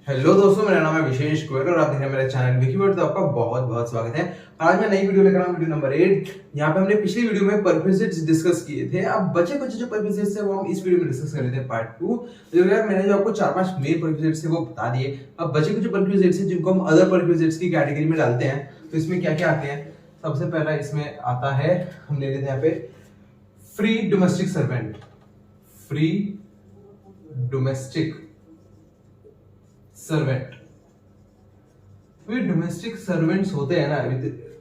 Hello दोस्तों, मेरा नाम है विशेष गोयल और आप देख रहे हैं मेरा चैनल विकीवर्ड। तो आपका बहुत बहुत स्वागत है। आज मैं नई वीडियो लेकर आया हूं, वीडियो नंबर 8। यहाँ पे हमने पिछली वीडियो में परक्विजिट्स डिस्कस किए थे। अब बचे कुछ जो परक्विजिट्स है वो हम इस वीडियो में डिस्कस कर रहे थे, पार्ट 2। तो यार मैंने जो आपको 4-5 मेन परक्विजिट्स है वो बता दिए। अब बचे कुछ परक्विजिट्स है जिनको हम अदर परक्विजिट्स की कैटेगरी में डालते हैं। तो इसमें क्या क्या आते हैं? सबसे पहला इसमें आता है, हम ले लेते हैं यहाँ पे free domestic servant. Free domestic servant, तो डोमेस्टिक सर्वेंट्स होते हैं ना,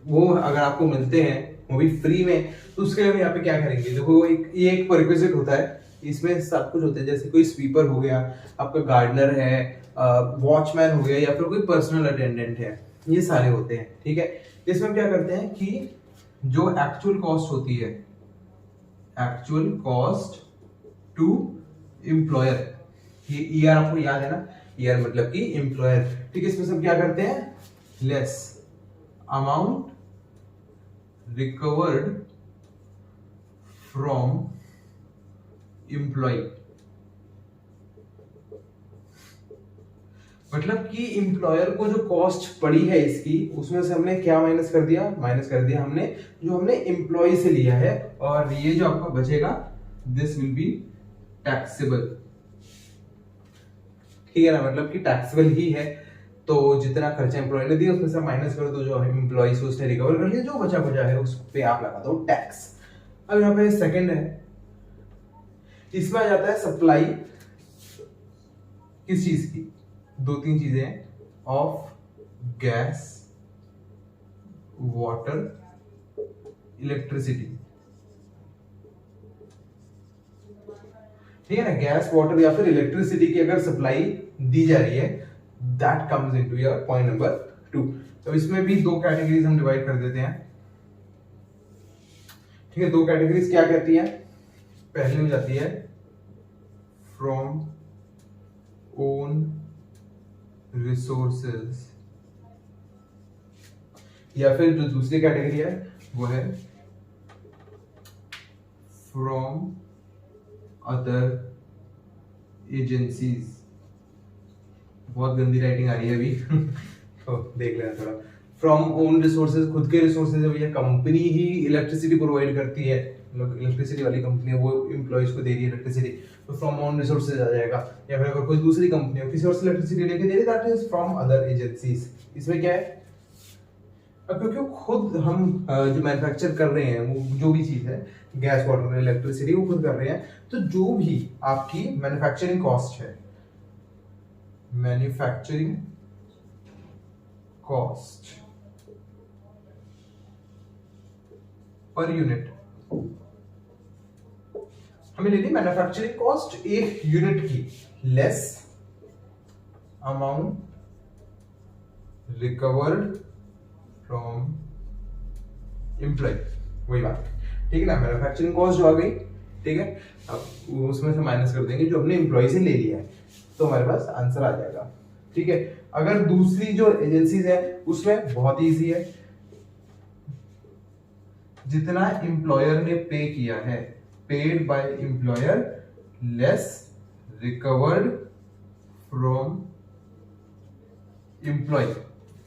वो अगर आपको मिलते हैं वो भी फ्री में, तो उसके लिए हम यहाँ पे क्या करेंगे? देखो ये एक प्रीरेक्विजिट होता है। इसमें सब कुछ होता है, जैसे कोई स्वीपर हो गया, आपका गार्डनर है, वॉचमैन हो गया, या फिर कोई पर्सनल अटेंडेंट है, ये सारे होते हैं। ठीक है, इसमें हम क्या करते हैं कि जो एक्चुअल कॉस्ट होती है, एक्चुअल कॉस्ट टू एम्प्लॉयर, ये ईआर आपको याद है ना, ईआर मतलब कि एम्प्लॉयर। ठीक है, इसमें सब क्या करते हैं? Less amount recovered from employ, मतलब कि एम्प्लॉयर को जो कॉस्ट पड़ी है इसकी, उसमें से हमने क्या माइनस कर दिया? माइनस कर दिया हमने जो हमने एम्प्लॉय से लिया है, और ये जो आपका बचेगा दिस विल बी टैक्सेबल। ठीक है ना, मतलब कि टैक्सेबल ही है। तो जितना खर्चा एम्प्लॉय ने दिया उसमें से माइनस कर दो, जो एम्प्लॉय से उसने रिकवर कर लिया, जो बचा बचा है उस पे आप लगा दो टैक्स। अब यहाँ पे सेकंड है, इसमें आ जाता है सप्लाई किस चीज की? 2-3 चीजें हैं, ऑफ गैस, वाटर, इलेक्ट्रिसिटी। ठीक है ना, गैस, वाटर या फिर इलेक्ट्रिसिटी की अगर सप्लाई दी जा रही है, that comes into your point number 2। तो इसमें भी दो कैटेगरीज हम डिवाइड कर देते हैं। ठीक है, दो कैटेगरीज क्या कहती है? पहली हो जाती है फ्रॉम ओन रिसोर्सेज, या फिर जो दूसरी कैटेगरी है वो है फ्रॉम अदर एजेंसीज। बहुत गंदी राइटिंग आ रही है अभी तो देख लेना थोड़ा। फ्रॉम ओन रिसोर्सेज, खुद के रिसोर्सेज है भैया, कंपनी ही इलेक्ट्रिसिटी प्रोवाइड करती है, मतलब इलेक्ट्रिसिटी वाली कंपनी है, वो एम्प्लॉइज को दे रही है इलेक्ट्रिसिटी, तो फ्रॉम ओन रिसोर्सेज आ जाएगा। या फिर अगर कोई दूसरी कंपनी हो किसी और से इलेक्ट्रिसिटी लेके दे रही है, that is from other agencies. इसमें क्या है? अब क्योंकि खुद हम जो मैन्युफैक्चर कर रहे हैं, वो जो भी चीज है, गैस, वाटर, इलेक्ट्रिसिटी, वो खुद कर रहे हैं, तो जो भी आपकी मैन्युफैक्चरिंग कॉस्ट है, मैन्युफैक्चरिंग कॉस्ट पर यूनिट, हमें लेनी मैन्युफैक्चरिंग कॉस्ट एक यूनिट की, less amount recovered from employ. वही बात, ठीक है ना, मैन्युफैक्चरिंग कॉस्ट जो आ गई, ठीक है, अब उसमें से माइनस कर देंगे जो हमने एम्प्लॉय से ले लिया है, तो हमारे पास आंसर आ जाएगा। ठीक है, अगर दूसरी जो एजेंसीज है उसमें बहुत इजी है, जितना एम्प्लॉयर ने पे किया है, paid by employer less recovered from employ.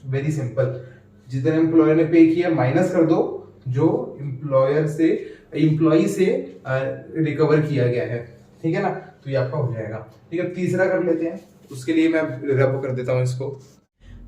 Very simple, जितना एम्प्लॉयर ने पे किया माइनस कर दो जो एम्प्लॉय से रिकवर किया गया है। ठीक है ना, तो ये आपका हो जाएगा। ठीक है, तीसरा कर लेते हैं, उसके लिए मैं रब कर देता हूं इसको।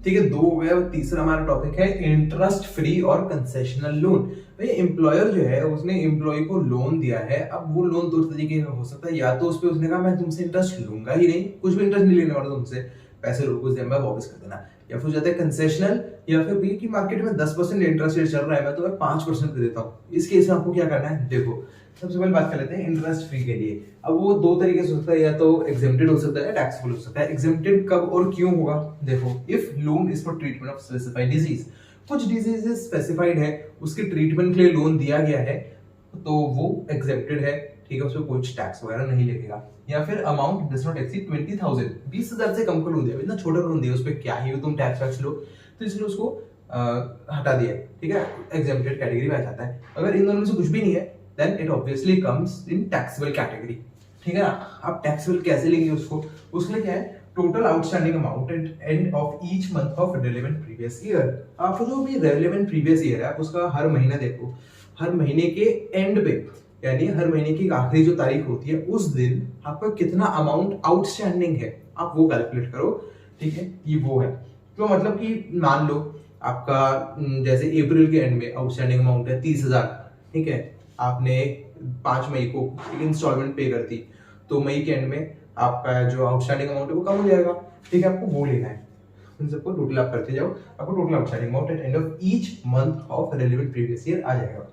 ठीक है, 2 हो गया। तीसरा हमारा टॉपिक है इंटरेस्ट फ्री और कंसेशनल लोन। भाई एम्प्लॉयर जो है उसने एम्प्लॉय को लोन दिया है, अब वो लोन 2 तरीके का हो सकता है। या तो उस पे उसने कहा मैं तुमसे इंटरेस्ट लूंगा ही नहीं, कुछ भी इंटरेस्ट नहीं लेने वाला तुमसे, पैसे लो कुछ देर में वापस कर देना। या फिर जाता है कंसेशनल, या फिर भी कि मार्केट में 10% इंटरेस्ट रेट चल रहा है, मैं तुम्हें 5% दे देता हूँ। इस केस में आपको क्या करना है? देखो, सबसे पहले बात कर लेते हैं इंटरेस्ट फ्री के लिए। अब वो 2 तरीके से होता है, या तो एग्जेम्प्टेड हो सकता है, टैक्सेबल हो सकता है। एग्जेम्प्टेड कब और क्यों होगा? देखो, if loan is for treatment of specified disease, कुछ डिजीजेस स्पेसिफाइड है, उसके ट्रीटमेंट के लिए लोन दिया गया है, तो वो एग्जेम्प्टेड है। ठीक है, उसमें कुछ टैक्स वगैरह नहीं लगेगा। या फिर अमाउंट डज नॉट एक्सीड 20,000, 20,000 से कम का लोन दिया, इतना छोटा लोन दिया, उस पर क्या ही तुम टैक्स वैक्स लो, तो इसलिए उसको हटा दिया। ठीक है, एग्जेम्प्टेड कैटेगरी में आ जाता है। अगर इन दोनों में से कुछ भी नहीं है, then it obviously comes in taxable category। ठीक है ना, आप टैक्सेबल कैसे लेंगे उसको? उसके लिए क्या है, total outstanding amount at end of each month of relevant previous year. आपको जो भी रिलेवेंट प्रीवियस ईयर है आप उसका हर महीना देखो, हर महीने के एंड पे यानी हर महीने की आखिरी जो तारीख होती है उस दिन आपका कितना अमाउंट आउटस्टैंडिंग है आप वो कैलकुलेट करो। ठीक है, ये वो है। तो मतलब कि मान लो आपका जैसे अप्रैल के एंड में आउटस्टैंडिंग अमाउंट है 30,000। ठीक है, आपने 5 मई को इंस्टॉलमेंट पे कर दी, तो मई के एंड में आपका जो आउटस्टैंडिंग अमाउंट है वो कम हो जाएगा। ठीक है, आपको वो लेना है, उन सबको टोटल आप करते जाओ, आपको total outstanding amount at end of each month of relevant previous year आ जाएगा,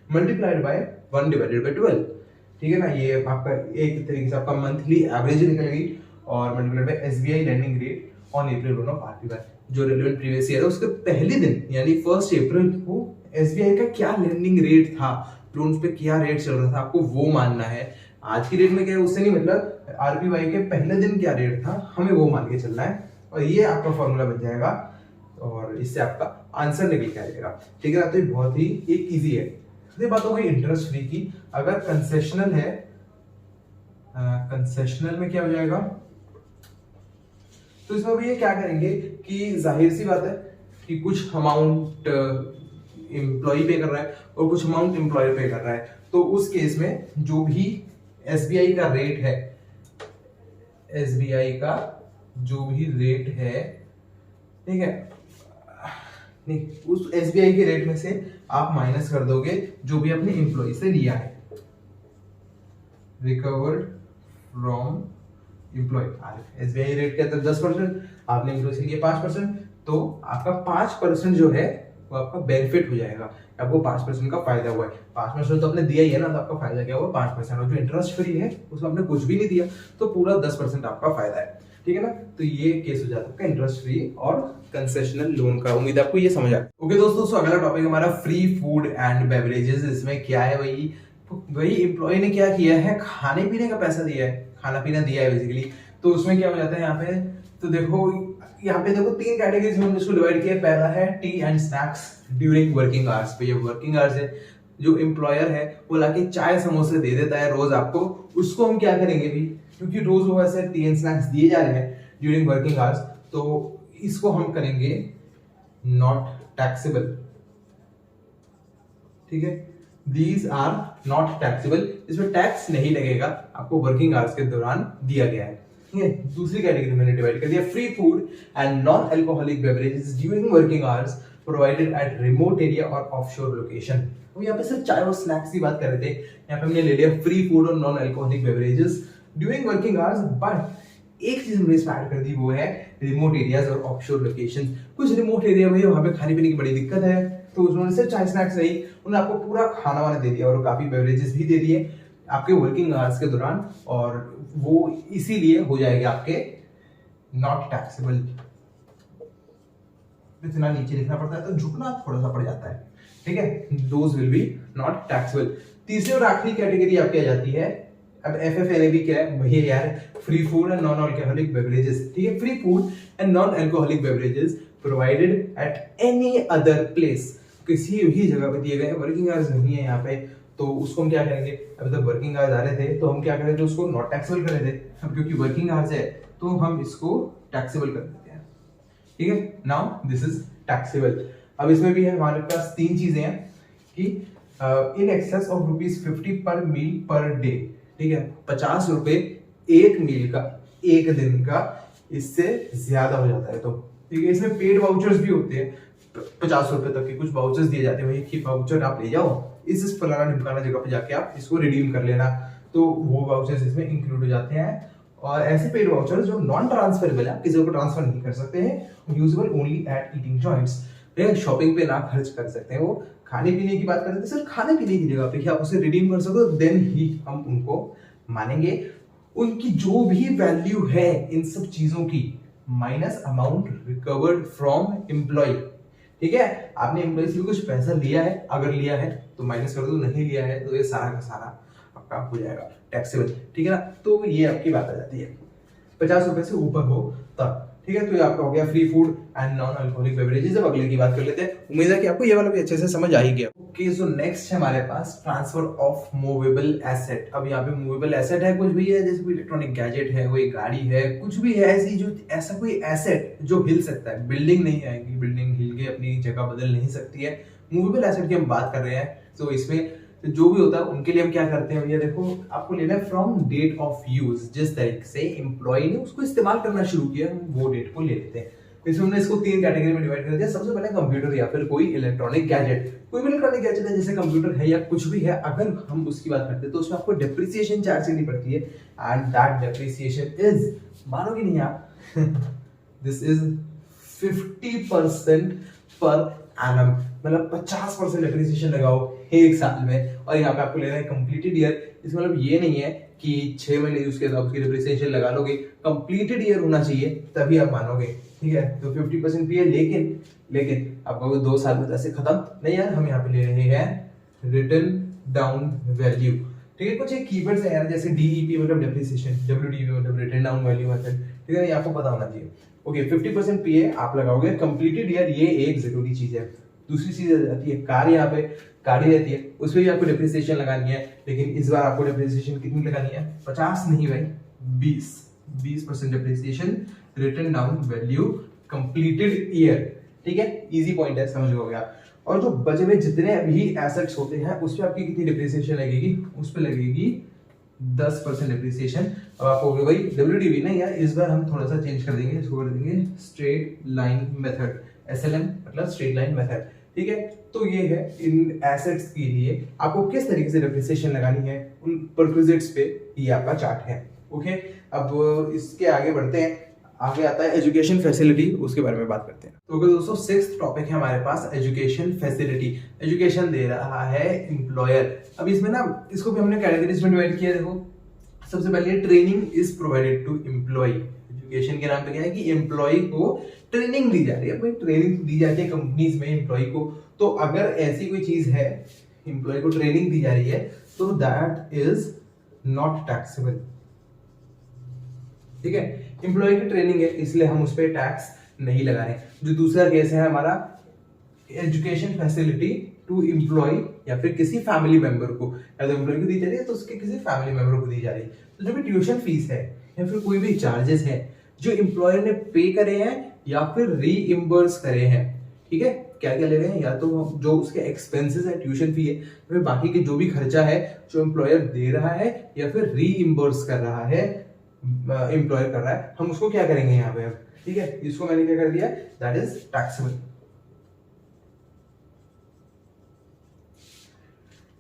मल्टीप्लाइड बाय 1 डिवाइडेड बाय 12। ठीक है ना, ये आपका एक तरीके से आपका मंथली एवरेज निकल गई, और multiplied by SBI lending rate on April 1 of RBI, जो रेलेवेंट प्रीवियस ईयर है उसके पहले दिन यानी 1 अप्रैल को एसबीआई का क्या लेंडिंग रेट था, लोन्स पे क्या रेट चल रहा था, आपको वो मानना है। आज की रेट में क्या है उससे नहीं मतलब, आरबीआई के पहले दिन क्या रेट था हमें वो मान के चलना है, और ये आपका फॉर्मूला बन जाएगा और इससे आपका आंसर निकल के आ जाएगा। ठीक है, तो ये बहुत ही एक इजी है। ये बात हो गई इंटरेस्ट फ्री की। अगर कंसेशनल है, कंसेशनल में क्या हो जाएगा, तो इसमें भी ये क्या करेंगे कि जाहिर सी बात है कि कुछ अमाउंट एम्प्लॉय पे कर रहा है और कुछ अमाउंट एम्प्लॉयर पे कर रहा है, तो उस केस में जो भी एसबीआई का रेट है, एसबीआई का जो भी रेट है, ठीक है, नहीं उस एसबीआई के रेट में से आप माइनस कर दोगे जो भी आपने एम्प्लॉय से लिया है, recovered from employ. SBI rate क्या था 10%, आपने एम्प्लॉय से लिया 5%, तो आपका 5% जो है वो आपका बेनिफिट हो जाएगा, आपको 5% का फायदा हुआ है। 5% तो आपने दिया ही है ना, तो आपका फायदा क्या हुआ 5%, और जो इंटरेस्ट फ्री है उसमें आपने कुछ भी नहीं दिया तो पूरा 10% आपका फायदा है। ठीक है ना, तो ये केस हो जाता है इंटरेस्ट फ्री और कंसेशनल लोन का। उम्मीद आपको ये समझ आया। ओके दोस्तों, अगला टॉपिक हमारा फ्री फूड एंड बेवरेजेस। इसमें क्या है, वही एम्प्लॉय ने क्या किया है, खाने पीने का पैसा दिया है, खाना पीना दिया है बेसिकली। तो उसमें क्या हो जाता है यहाँ पे, तो देखो यहाँ पे देखो 3 कैटेगरीज में हमने इसको डिवाइड किया है। पहला है T and snacks during working hours. पे ये वर्किंग आवर्स है, जो एम्प्लॉयर है वो लाके चाय समोसे दे देता है रोज आपको, उसको हम क्या करेंगे भी, क्योंकि रोज वो ऐसे टी एंड स्नैक्स दिए जा रहे हैं ड्यूरिंग वर्किंग आवर्स, तो इसको हम करेंगे नॉट टैक्सेबल। ठीक है, दीज आर नॉट टैक्सेबल, इसमें टैक्स नहीं लगेगा, आपको वर्किंग आवर्स के दौरान दिया गया है। ठीक है, दूसरी कैटेगरी मैंने डिवाइड कर दिया, free food and non alcoholic beverages during working hours provided eight remote area और ऑफशोर लोकेशन। अब यहाँ पे सिर्फ चाय और स्नैक्स की बात कर रहे थे, यहाँ पे हमने ले लिया फ्री फूड और non alcoholic beverages during working hours, but एक चीज हमने इसमें ऐड कर दी, वो है रिमोट एरियाज और ऑफशोर लोकेशन। कुछ रिमोट एरिया में वहां पे खाने पीने की बड़ी दिक्कत है, तो उन्होंने सिर्फ चाय स्नैक्स नहीं, उन्होंने आपको पूरा खाना वाना दे दिया और काफी बेवरेजेस भी दे दिए आपके वर्किंग आवर्स के दौरान, और वो इसीलिए हो जाएगा आपके नॉट टैक्सेबल। इतना नीचे लिखना पड़ता है तो झुकना थोड़ा सा पड़ जाता है। ठीक है, those will be not taxable. तीसरी और आखिरी कैटेगरी आपकी आ जाती है, अब एफएफएल भी क्या है, वही है यार, free food and non alcoholic beverages. ठीक है, free food and non alcoholic beverages provided at any other place, किसी भी जगह पे दिए गए, वर्किंग आवर्स नहीं है यहाँ पे, तो उसको हम क्या करेंगे, अभी तक वर्किंग आवर्स आ रहे थे तो हम क्या करें थे, उसको नॉट टैक्सेबल कर रहे थे, अब क्योंकि वर्किंग आवर्स है तो हम इसको टैक्सेबल कर देते हैं। ठीक है, नाउ दिस इज टैक्सेबल। अब इसमें भी है हमारे पास 3 चीजें हैं कि इन एक्सेस ऑफ ₹50 पर मील पर डे। ठीक है, 50 रुपए एक मील का, एक दिन का, इससे ज्यादा हो जाता है तो ठीक है। इसमें पेड वाउचर्स भी होते हैं, 50 रुपए तक के कुछ वाउचर्स दिए जाते हैं, वही कि वाउचर आप ले जाओ, इस फलाना ढिमकाना जगह पे जाके आप इसको रिडीम कर लेना, तो वो वाउचर्स इसमें इंक्लूड हो जाते हैं। और ऐसे पेड वाउचर्स जो नॉन ट्रांसफरेबल है, किसी को ट्रांसफर नहीं कर सकते हैं, usual only at eating joints, shopping पे ना खर्च कर सकते हैं, वो खाने पीने की बात करते हैं, सिर्फ खाने पीने की जगह पे कि आप उसे रिडीम कर सको, देन ही हम उनको मानेंगे। उनकी जो भी वैल्यू है इन सब चीजों की minus amount recovered from employ. ठीक है, आपने एम्प्लॉय से कुछ पैसा लिया है, अगर लिया है तो माइनस कर दो, नहीं लिया है तो ये सारा का सारा आपका हो जाएगा टैक्सेबल। ठीक है ना, तो ये आपकी बात आ जाती है 50 रुपए से ऊपर हो तब। ठीक है, तो ये आपका हो गया free food and non alcoholic beverages. अब अगले की बात कर लेते हैं। उम्मीद है कि आपको ये वाला भी अच्छे से समझ आ ही गया। ओके, सो नेक्स्ट है हमारे पास ट्रांसफर ऑफ मूवेबल एसेट। अब यहाँ पे मूवेबल एसेट है, कुछ भी है, जैसे कोई इलेक्ट्रॉनिक गैजेट है, कोई गाड़ी है, कुछ भी है ऐसी जो ऐसा कोई एसेट जो हिल सकता है। बिल्डिंग नहीं आएगी, बिल्डिंग हिल के अपनी जगह बदल नहीं सकती है। मूवेबल एसेट की हम बात कर रहे हैं, तो इसमें जो भी होता है उनके लिए हम क्या करते हैं भैया, देखो आपको लेना है फ्रॉम डेट ऑफ यूज। जिस तरीके से एम्प्लॉय ने उसको इस्तेमाल करना शुरू किया, हम वो डेट को ले लेते हैं। इसमें हमने इसको 3 कैटेगरी में डिवाइड कर दिया। सबसे पहले कंप्यूटर या फिर कोई इलेक्ट्रॉनिक गैजेट। कोई भी इलेक्ट्रॉनिक गैजेट है, जैसे कंप्यूटर है या कुछ भी है, अगर हम उसकी बात करते हैं तो उसमें आपको डेप्रिसिएशन चार्ज करनी पड़ती है, एंड दैट डेप्रिसिएशन इज, मानोगे नहीं आप, दिस इज 50% पर एनम, मतलब 50% डेप्रिसिएशन लगाओ एक साल में। और यहाँ पे आपको लेना है कंप्लीटेड ईयर। इसका मतलब ये नहीं है कि 6 महीने यूज किया तो आप उसकी डेप्रिसिएशन लगा लोगे, कंप्लीटेड ईयर होना चाहिए तभी आप मानोगे, ठीक है। तो 50% भी है, लेकिन आपका 2 साल में ऐसे खत्म नहीं यार, हम यहाँ पे ले रहे हैं रिटन डाउन वैल्यू, ठीक है। कुछ एक कीवर्ड्स है यार, जैसे डीईपी मतलब डेप्रिसिएशन, डब्ल्यूडीपी मतलब रिटन डाउन वैल्यू मेथड, ठीक है, ये आपको पता होना चाहिए। ओके, 50% पीए आप लगाओगे, कंप्लीटेड ईयर ये एक जरूरी चीज है। दूसरी चीज आती है कार, यहाँ पे गाड़ी रहती है, उसमें भी आपको डेप्रिसिएशन लगानी है, लेकिन इस बार आपको डेप्रिसिएशन कितनी लगानी है, 50 नहीं भाई, 20% depreciation written down value completed year, ठीक है। इजी पॉइंट है, समझ हो गया। और जो बचे हुए जितने भी एसेट्स होते हैं उस पर आपकी कितनी डेप्रिसिएशन लगेगी, उस पर लगेगी 10% डेप्रिसिएशन। अब आप कहोगे भाई डब्ल्यूडीवी नहीं यार, इस बार हम थोड़ा सा चेंज कर देंगे, इसको कर देंगे स्ट्रेट लाइन मेथड, एसएलएम मतलब स्ट्रेट लाइन मेथड, ठीक है। तो ये है इन एसेट्स के लिए आपको किस तरीके से डेप्रिसिएशन लगानी है, उन प्रीरेक्विजिट्स पे ये आपका चार्ट है। ओके, अब इसके आगे बढ़ते हैं। आगे आता है एजुकेशन फैसिलिटी, उसके बारे में बात करते हैं। तो दोस्तों 6th टॉपिक है हमारे पास एजुकेशन फैसिलिटी। एजुकेशन दे रहा है एम्प्लॉयर। अब इसमें ना इसको भी हमने कैटेगरीज में डिवाइड किया। देखो सबसे पहले training is provided to employee. Education के नाम पे क्या है कि एम्प्लॉय को ट्रेनिंग दी जा रही है। भाई ट्रेनिंग दी जाती है कंपनीज में एम्प्लॉय को, तो अगर ऐसी कोई चीज है एम्प्लॉय को ट्रेनिंग दी जा रही है तो दैट इज नॉट टैक्सेबल, ठीक है। एम्प्लॉय की ट्रेनिंग है इसलिए हम उस पर टैक्स नहीं लगा रहे। जो दूसरा केस है हमारा एजुकेशन फैसिलिटी टू एम्प्लॉय या फिर किसी फैमिली मेंबर को, या तो एम्प्लॉय को दी जा रही है तो उसके किसी फैमिली मेंबर को दी जा रही है। तो जो भी ट्यूशन फीस है या फिर कोई भी चार्जेस है जो एम्प्लॉयर ने पे करे हैं या फिर रीइंबर्स करे हैं, ठीक है, क्या क्या ले रहे हैं, या तो जो उसके एक्सपेंसेस है, ट्यूशन फी है, फिर बाकी के जो भी खर्चा है जो एम्प्लॉयर दे रहा है या फिर रीइंबर्स कर रहा है, एम्प्लॉयर कर रहा है, हम उसको क्या करेंगे यहाँ पे, ठीक है। इसको मैंने क्या कर दिया, दैट इज टैक्सेबल,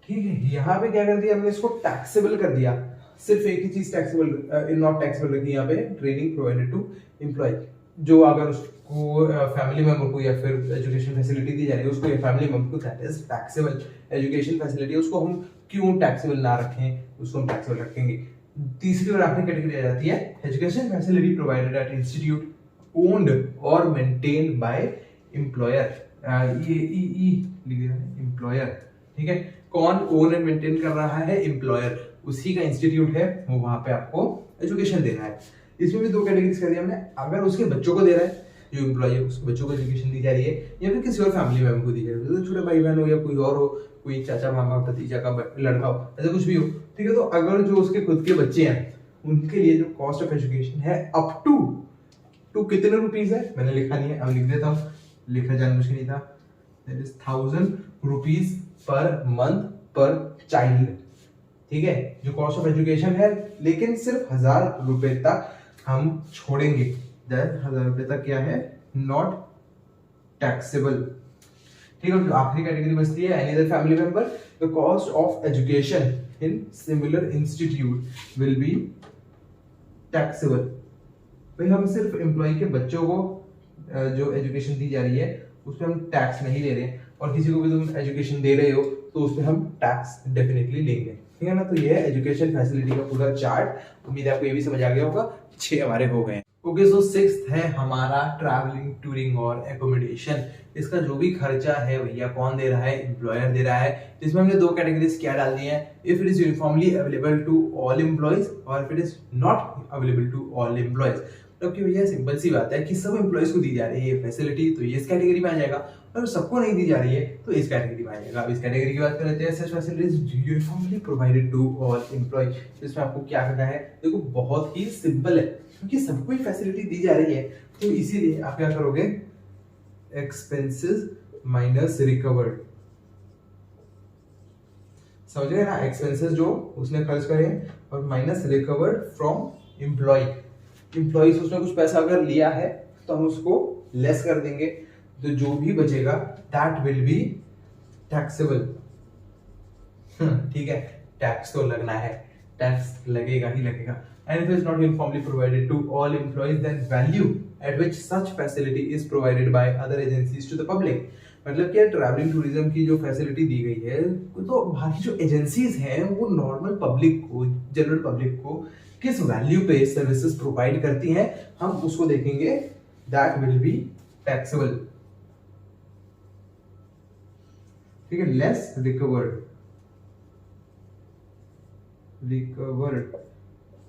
ठीक है। यहाँ पे क्या कर दिया हमने, इसको टैक्सेबल कर दिया। सिर्फ एक ही चीज टैक्सेबल, नॉट टैक्सेबल रखी यहाँ पे, ट्रेनिंग प्रोवाइडेड टू एम्प्लॉय। जो अगर उसको फैमिली मेंबर को या फिर एजुकेशन फैसिलिटी दी जा रही है उसको या फैमिली मेंबर को, that is taxable. Education facility उसको हम क्यों टैक्सेबल ना रखें, उसको हम टैक्सेबल रखेंगे। तीसरी और आखिरी कैटेगरी आ जाती है education facility provided eight institute owned और मेंटेन्ड बाय एम्प्लॉयर। ये एम्प्लॉयर, ठीक है। कौन ओन एंड मेंटेन कर रहा है, एम्प्लॉयर, उसी का इंस्टीट्यूट है, वो वहां पे आपको एजुकेशन दे रहा है। इसमें भी 2 कैटेगरीज कर दिया हमने, अगर उसके बच्चों को दे रहा है, जो एम्प्लॉय है उसके बच्चों को एजुकेशन दी जा रही है या फिर किसी और फैमिली मेंबर को दी जा रही है, तो छोटे भाई बहन हो या कोई और हो, कोई चाचा मामा भतीजा का लड़का हो, ऐसा कुछ भी हो, ठीक है। तो अगर जो उसके खुद के बच्चे हैं उनके लिए जो कॉस्ट ऑफ एजुकेशन है अप टू कितने रुपीज है, मैंने लिखा नहीं है, अब लिख देता हूँ, लिखा जानबूझ के नहीं था, that is 1000 rupees per month पर चाइल्ड, ठीक है, जो कॉस्ट ऑफ एजुकेशन है। लेकिन सिर्फ 1000 रुपए तक हम छोड़ेंगे, 1000 रुपए तक क्या है, नॉट टैक्सेबल, ठीक है। जो आखिरी कैटेगरी बचती है, any other family member, the cost of education in similar institute will be taxable. भाई हम सिर्फ एम्प्लॉय के बच्चों को जो एजुकेशन दी जा रही है उस पर हम टैक्स नहीं ले रहे हैं, और किसी को भी तुम एजुकेशन दे रहे हो तो उस पर हम टैक्स डेफिनेटली लेंगे, ठीक है ना। तो ये है एजुकेशन फैसिलिटी का पूरा चार्ट। उम्मीद है आपको ये भी समझ आ गया होगा। 6 हमारे हो गए। ओके, सो 6th है हमारा ट्रैवलिंग, टूरिंग और एकोमोडेशन। इसका जो भी खर्चा है भैया कौन दे रहा है, एम्प्लॉयर दे रहा है। इसमें हमने 2 कैटेगरीज क्या डाल दी हैं, if it is uniformly available to all employees और if it is not available to all employees. मतलब कि भैया सिंपल सी बात है कि सब एम्प्लॉयज को दी जा रही है फैसिलिटी, तो ये इस कैटेगरी में आ जाएगा, और सबको नहीं दी जा रही है तो इस कैटेगरी में आ जाएगा। अब इस कैटेगरी की बात कर लेते हैं, such facilities uniformly provided to all employee. तो इसमें आपको क्या करना है, देखो बहुत ही सिंपल है, क्योंकि सबको ही फैसिलिटी दी जा रही है, तो इसीलिए आप क्या करोगे, एक्सपेंसेस माइनस रिकवर्ड, समझ गए ना, एक्सपेंसेस जो उसने खर्च करे और minus recovered from employee. Employee से उसने कुछ पैसा अगर लिया है तो हम उसको लेस कर देंगे, तो जो भी बचेगा दैट विल बी टैक्सेबल। ठीक है, टैक्स तो लगना है, टैक्स लगेगा ही लगेगा। And if is not uniformly provided to all employees then value at which such facility is provided by other agencies to the public. मतलब कि ट्रैवलिंग टूरिज्म की जो फैसिलिटी दी गई है, तो बाकी जो एजेंसीज हैं वो नॉर्मल पब्लिक को, जनरल पब्लिक को किस वैल्यू पे सर्विसेज प्रोवाइड करती हैं, हम उसको देखेंगे, दैट विल बी टैक्सेबल। ठीक है, लेस रिकवर्ड,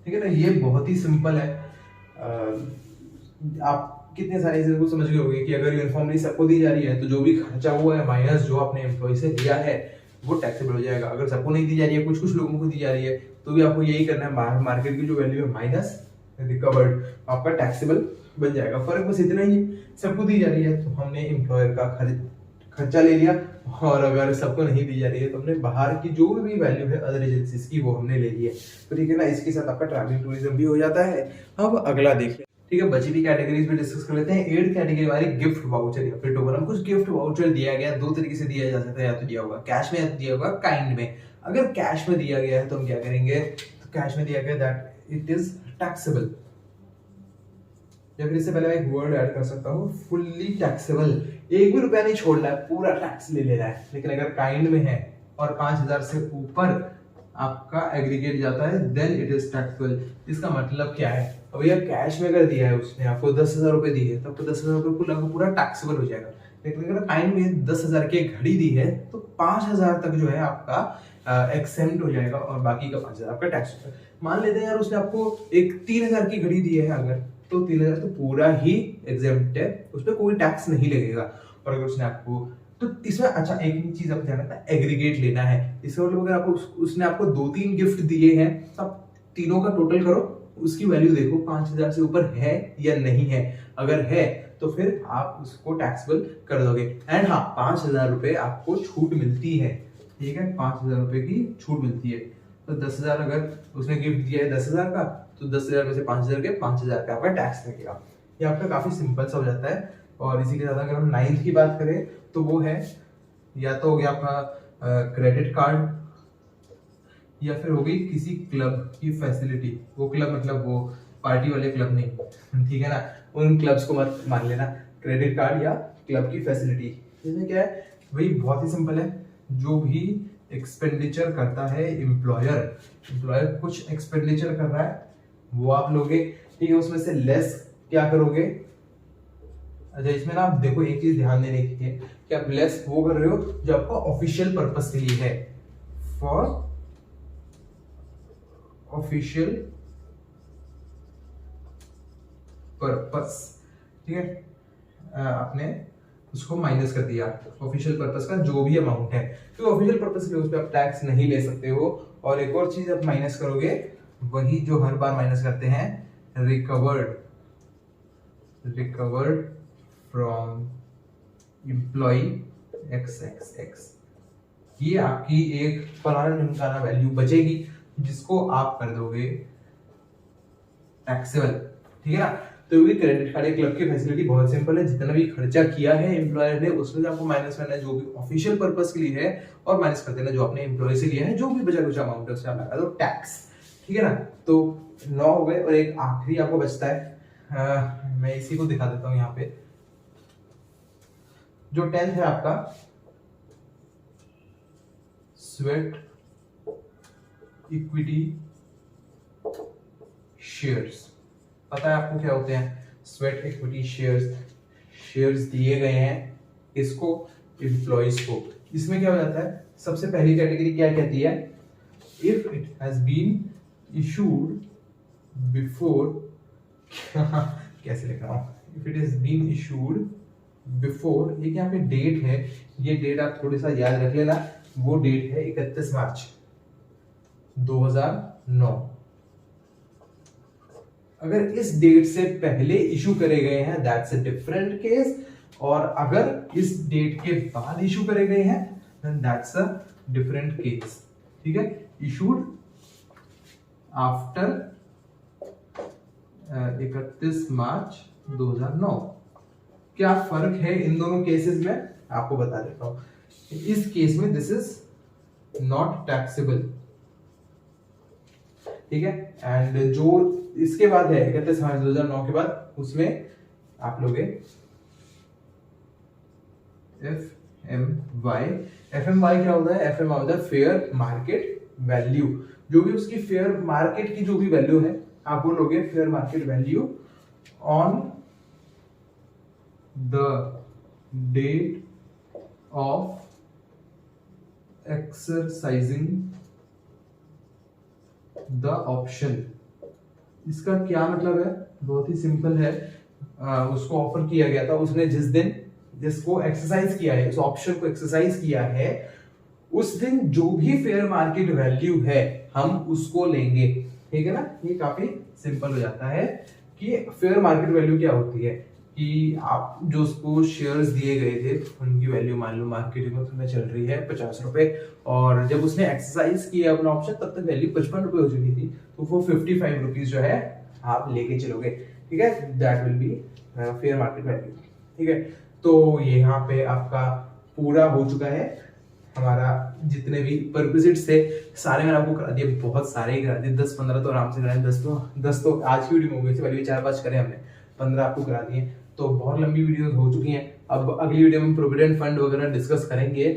ठीक है ना, ये बहुत ही सिंपल है। आप कितने सारे चीजों को समझ गए होंगे कि अगर यूनिफॉर्मली सबको दी जा रही है तो जो भी खर्चा हुआ है माइनस जो आपने एम्प्लॉय से लिया है वो टैक्सेबल हो जाएगा। अगर सबको नहीं दी जा रही है, कुछ कुछ लोगों को दी जा रही है, तो भी आपको यही करना है, मार्केट की जो वैल्यू है माइनस रिकवर्ड, आपका टैक्सेबल बन जाएगा। फर्क बस इतना ही है, सबको दी जा रही है तो हमने एम्प्लॉयर का खर्चा ले लिया, और अगर सबको नहीं दी जा रही है तो हमने बाहर की जो भी वैल्यू है अदर एजेंसीज की वो हमने ले ली है। तो ठीक है ना, इसके साथ आपका ट्रैवलिंग टूरिज्म भी हो जाता है। अब अगला देखिए, ठीक है, बची हुई कैटेगरीज भी डिस्कस कर लेते हैं। 8th कैटेगरी हमारी गिफ्ट वाउचर या फिर टोकन। हम कुछ गिफ्ट वाउचर दिया गया, दो तरीके से दिया जा सकता है, या तो दिया होगा कैश में या तो दिया होगा काइंड में। अगर कैश में दिया गया है तो हम क्या करेंगे, तो कैश में दिया गया दैट इट इज टैक्सेबल, या फिर इससे पहले मैं एक वर्ड ऐड कर सकता हूँ, फुल्ली टैक्सेबल। एक भी रुपया नहीं छोड़ना है, पूरा टैक्स ले लेना है। लेकिन अगर काइंड में है और 5000 से ऊपर आपका एग्रीगेट जाता है देन इट इज टैक्सेबल। इसका मतलब क्या है, अब भैया कैश में अगर दिया है उसने आपको 10,000 रुपए दी है, तब तो 10,000 रुपए पूरा टैक्सेबल हो जाएगा। लेकिन अगर काइंड में 10,000 की घड़ी दी है तो 5,000 तक जो है आपका एक्सेंट हो जाएगा, और बाकी का 5,000 आपका टैक्स होगा। मान लेते हैं यार उसने आपको एक 3,000 की घड़ी दी है, अगर तो 3,000 तो पूरा ही एग्जेम्प्ट है, उस पर कोई टैक्स नहीं लगेगा। और अगर उसने आपको, तो इसमें अच्छा एक चीज आपको ध्यान रखना, एग्रीगेट लेना है। इसका मतलब अगर आपको उसने आपको 2-3 गिफ्ट दिए हैं, तब तीनों का टोटल करो, उसकी वैल्यू देखो 5,000 से ऊपर है या नहीं है। अगर है तो फिर आप उसको टैक्सेबल कर दोगे। एंड हाँ, 5,000 रुपए आपको छूट मिलती है, ठीक है, 5,000 रुपए की छूट मिलती है। तो 10,000 अगर उसने गिफ्ट दिया है 10,000 का, तो 10,000 में से 5,000 के 5,000 का आपका टैक्स लगेगा। ये आपका काफी सिंपल सा हो जाता है। और इसी के साथ अगर हम 9th की बात करें तो वो है, या तो हो गया आपका क्रेडिट कार्ड, या फिर हो गई किसी क्लब की फैसिलिटी। वो क्लब मतलब वो पार्टी वाले क्लब नहीं, ठीक है ना, उन क्लब्स को मत मान लेना। क्रेडिट कार्ड या क्लब की फैसिलिटी, इसमें क्या है भाई, बहुत ही सिंपल है। जो भी एक्सपेंडिचर करता है एम्प्लॉयर कुछ एक्सपेंडिचर कर रहा है वो आप लोगे, ठीक है, उसमें से लेस क्या करोगे। अच्छा, इसमें ना आप देखो एक चीज ध्यान देने की है कि आप लेस वो कर रहे हो जो आपका ऑफिशियल पर्पस के लिए है, फॉर ऑफिशियल पर्पस, ठीक है, आपने उसको माइनस कर दिया ऑफिशियल पर्पस का जो भी अमाउंट है, तो ऑफिशियल पर्पस के उस पर आप टैक्स नहीं ले सकते हो। और एक और चीज आप माइनस करोगे, वही जो हर बार माइनस करते हैं, रिकवर्ड फ्रॉम एम्प्लॉय XXX। ये आपकी एक फलाना ढिमकाना वैल्यू बचेगी जिसको आप कर दोगे टैक्सेबल, ठीक है ना। तो ये क्रेडिट कार्ड या क्लब की फैसिलिटी बहुत सिंपल है, जितना भी खर्चा किया है एम्प्लॉयर ने उसमें से आपको माइनस करना है जो भी ऑफिशियल पर्पस के लिए है, और माइनस कर देना जो आपने एम्प्लॉय से लिया है, जो भी बचा कुछ अमाउंट है उससे आप लगा दो टैक्स, ठीक है ना। तो 9 हो गए, और एक आखिरी आपको बचता है, मैं इसी को दिखा देता हूं यहाँ पे। जो 10th है आपका स्वेट इक्विटी शेयर्स। पता है आपको क्या होते हैं स्वेट इक्विटी शेयर्स दिए गए हैं इसको एम्प्लॉइज को। इसमें क्या हो जाता है, सबसे पहली कैटेगरी क्या कहती है, if it has been issued before कैसे लिख रहा हूँ, if it is been issued before, एक यहाँ पे डेट है, ये डेट आप थोड़ा सा याद रख लेना, वो डेट है 31 मार्च 2009। अगर इस डेट से पहले इशू करे गए हैं दैट्स अ डिफरेंट केस, और अगर इस डेट के बाद इशू करे गए हैं then that's a different case. ठीक है, इशूड आफ्टर 31 मार्च 2009। क्या फर्क है इन दोनों केसेस में आपको बता देता हूं। इस केस में दिस इज नॉट टैक्सेबल, ठीक है, एंड जो इसके बाद है 31 मार्च 2009 के बाद, उसमें आप लोगे FMY। FMY क्या होता है? FMY होता है फेयर मार्केट वैल्यू। जो भी उसकी फेयर मार्केट की जो भी वैल्यू है, आप बोलोगे fair market value on the date of exercising the option. इसका क्या मतलब है? बहुत ही सिंपल है। उसको ऑफर किया गया था, उसने जिस दिन जिसको एक्सरसाइज किया है, उस ऑप्शन को एक्सरसाइज किया है, उस दिन जो भी फेयर मार्केट वैल्यू है हम उसको लेंगे। ठीक है ना, ये काफी सिंपल हो जाता है कि फेयर मार्केट वैल्यू क्या होती है, कि आप जो उसको शेयर्स दिए गए थे उनकी वैल्यू मान लो मार्केट में चल रही है 50 रुपए, और जब उसने एक्सरसाइज किया अपना ऑप्शन तब तक वैल्यू 55 रुपए हो चुकी थी, तो वो 55 रुपीज जो है आप लेके चलोगे। ठीक है, that will be fair market value. ठीक है, तो ये यहाँ पे आपका पूरा हो चुका है। हमारा जितने भी परक्विजिट्स थे सारे मैंने आपको करा दिए, बहुत सारे ही करा दिए, 10-15 तो आराम से कराए, 10 तो आज की वीडियो में हो गई थी, पहले भी 4-5 करे हमने, 15 आपको करा दिए, तो बहुत लंबी वीडियोस हो चुकी हैं। अब अगली वीडियो में प्रोविडेंट फंड वगैरह डिस्कस करेंगे।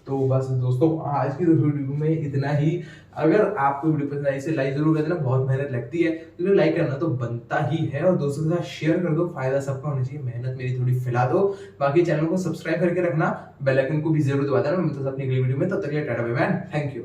तो बस दोस्तों आज की वीडियो में इतना ही। अगर आपको वीडियो पसंद आई, इसे लाइक जरूर कर देना, बहुत मेहनत लगती है तो लाइक करना तो बनता ही है, और दोस्तों के साथ शेयर कर दो, फायदा सबका होना चाहिए, मेहनत मेरी थोड़ी फैला दो। बाकी चैनल को सब्सक्राइब करके रखना, बेल आइकन को भी जरूर दबा देना। मैं मिलता हूं अपनी अगली वीडियो में, तब तक के लिए tata bye bye, thank you.